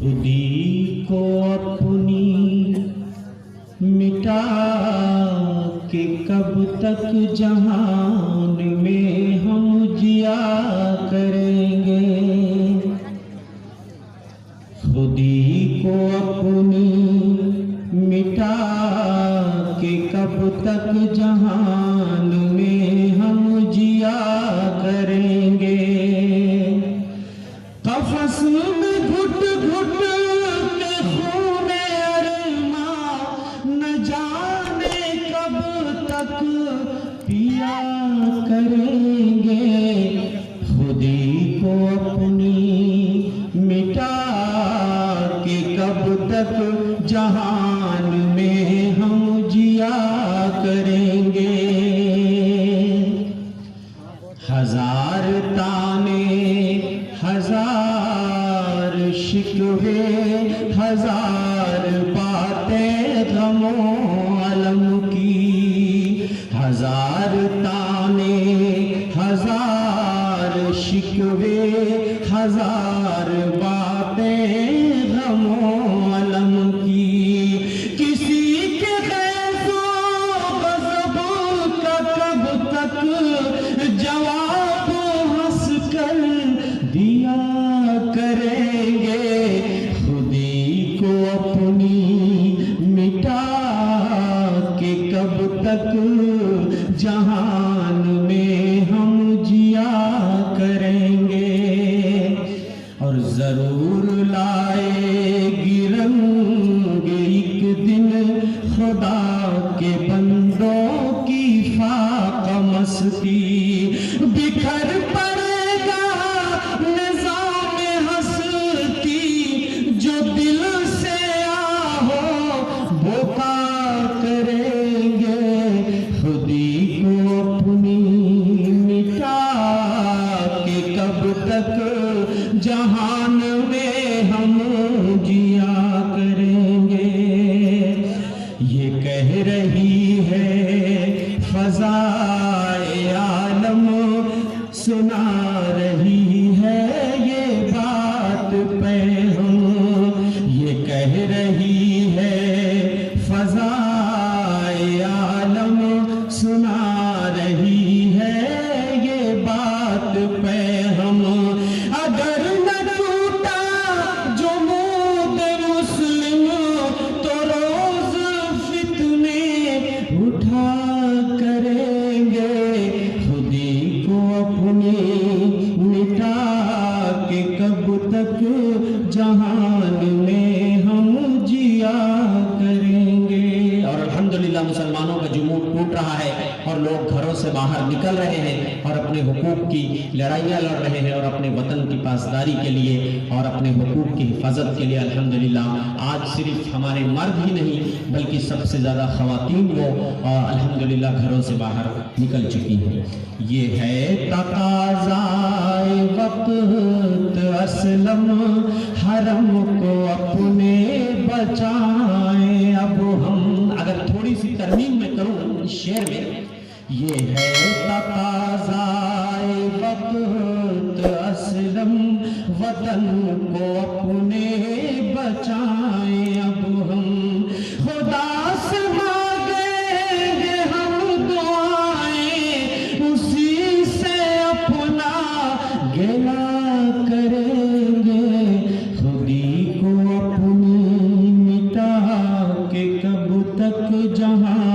खुदी को अपनी मिटा के कब तक जहान में हम जिया करेंगे। खुदी को अपनी मिटा के कब तक जहान में हम जिया करेंगे। कफस में घुट घुट के खून अरमा न जाने कब तक पिया करेंगे। खुदी को अपनी मिटा के कब तक जहान में हम जिया करेंगे। हजार ताने हजार शिकवे हजार बातें गमो अलम की। हजार ताने हजार शिकवे हजार बातें गमो अलम की। किसी के ग़ैज़ो ग़ज़ब का कब तक जवाब हंस कर दिया करेंगे। खुदी को अपनी मिटा के कब तक जहान में हम जिया करेंगे। और जरूर लाएगी रंग एक दिन खुदा के बंदों की फाक़ मस्ती। बिखर पड़ेगा निज़ाम हस्ती जो दिल से आहो बोका करेंगे। खुदी को अपनी मिटा के कब तक जहान में हम जिया करेंगे। ये कह रही है फ़ज़ाए आलम, सुना रही है ये बात पैग़ाम। ये कह रही है फ़ज़ाए आलम, सुना रही है ये बात पैग़ाम। अगर न टूटा जुमूद मुस्लिम तो रोज़ फितने उठा करेंगे। खुदी को अपनी मिटा के कब तक जहान में हम जिया करेंगे। और अल्हम्दुलिल्लाह मुसलमानों का जुमूद टूट रहा है और लोग घरों से बाहर निकल रहे हैं और अपने हुकूक की लड़ाइयाँ लड़ रहे हैं और अपने वतन की पासदारी के लिए और अपने हुकूक की हिफाजत के लिए। अल्हम्दुलिल्लाह आज सिर्फ हमारे मर्द ही नहीं बल्कि सबसे ज़्यादा ख़वातीन वो अल्हम्दुलिल्लाह घरों से बाहर निकल चुकी हैं। ये है तकाज़ाए वक्त असलम, हरम को अपने बचाएं अब हम। अगर थोड़ी सी तरमीम में करूँ इस शेर में, ये है तकाज़ाए वक्त असलम, वतन को अपने बचाएं अब हम। खुदा से मांगेंगे हम दुआएं, उसी से अपना गिला करेंगे। खुदी को अपनी मिटा के कब तक जहां